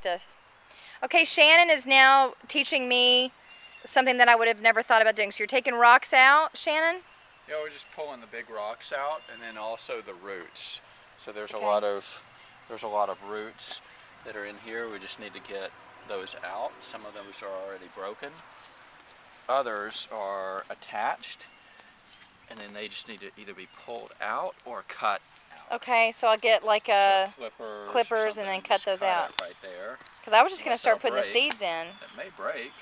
this. Okay, Shannon is now teaching me something that I would have never thought about doing. So you're taking rocks out, Shannon? Yeah, we're just pulling the big rocks out, and then also the roots. So there's Okay. a lot of roots that are in here. We just need to get those out. Some of those are already broken. Others are attached, and then they just need to either be pulled out or cut out. Okay, so I'll get like a So clippers and then cut those out. Right there. Because I was just going to start Unless putting the they'll break. seeds in. It may break.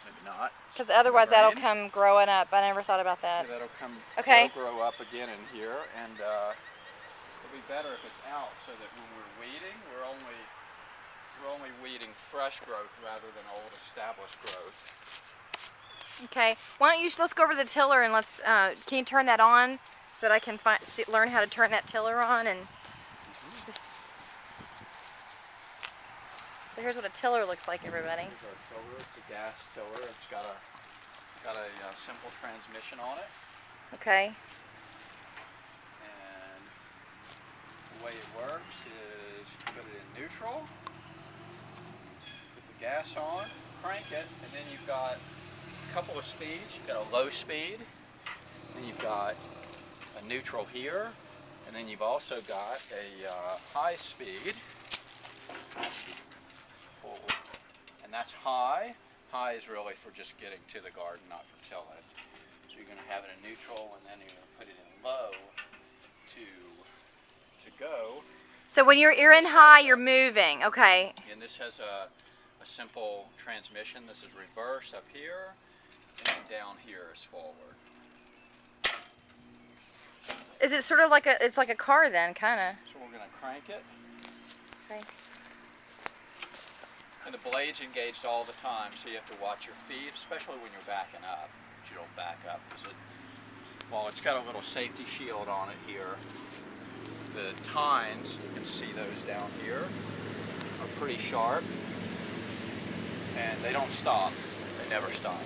Maybe not. Because otherwise that'll come growing up. I never thought about that. Yeah, that'll come. Okay. It'll grow up again in here, and it'll be better if it's out, so that when we're weeding, we're only weeding fresh growth rather than old established growth. Okay. Why don't you let's go over the tiller and let's. Can you turn that on so that I can learn how to turn that tiller on and. So here's what a tiller looks like, everybody. Here's our tiller. It's a gas tiller. It's got a simple transmission on it. Okay. And the way it works is you put it in neutral, put the gas on, crank it, and then you've got a couple of speeds. You've got a low speed, then you've got a neutral here, and then you've also got a high speed. And that's high. High is really for just getting to the garden, not for tilling. So you're going to have it in neutral, and then you're going to put it in low to go. So when you're in high, you're moving. Okay. And this has a simple transmission. This is reverse up here, and then down here is forward. Is it sort of like it's like a car then, kind of? So we're going to crank it. Okay. And the blade's engaged all the time, so you have to watch your feet, especially when you're backing up. But you don't back up because while it's got a little safety shield on it here, the tines, you can see those down here, are pretty sharp, and they don't stop. They never stop.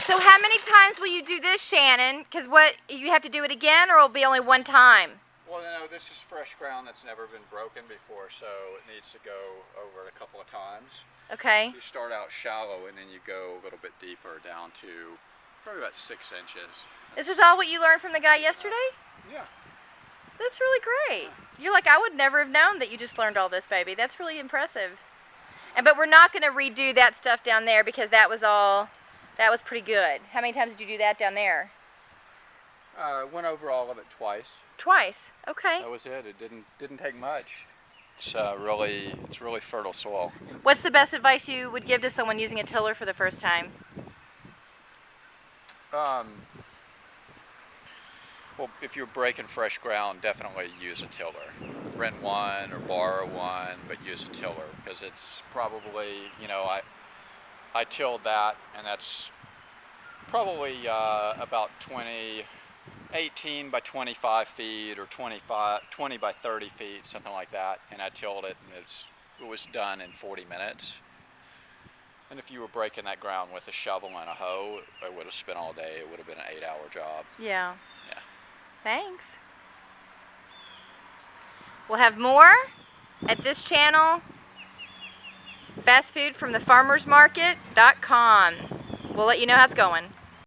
So how many times will you do this, Shannon? Because what, you have to do it again, or it'll be only one time? Well, no, this is fresh ground that's never been broken before, so it needs to go over it a couple of times. Okay. You start out shallow and then you go a little bit deeper down to probably about 6 inches. Is this all what you learned from the guy yesterday? Yeah. That's really great. You're like, I would never have known that you just learned all this, baby. That's really impressive. But we're not going to redo that stuff down there because that was pretty good. How many times did you do that down there? Went over all of it twice. Twice. Okay. That was it. It didn't take much. It's really fertile soil. What's the best advice you would give to someone using a tiller for the first time? Well, if you're breaking fresh ground, definitely use a tiller. Rent one or borrow one, but use a tiller because it's probably, I tilled that, and that's probably about 18 by 25 feet or 20 by 30 feet, something like that. And I tilled it, and it was done in 40 minutes. And if you were breaking that ground with a shovel and a hoe, it would have spent all day. It would have been an 8-hour job. Yeah. Yeah. Thanks. We'll have more at this channel, fastfoodfromthefarmersmarket.com. We'll let you know how it's going.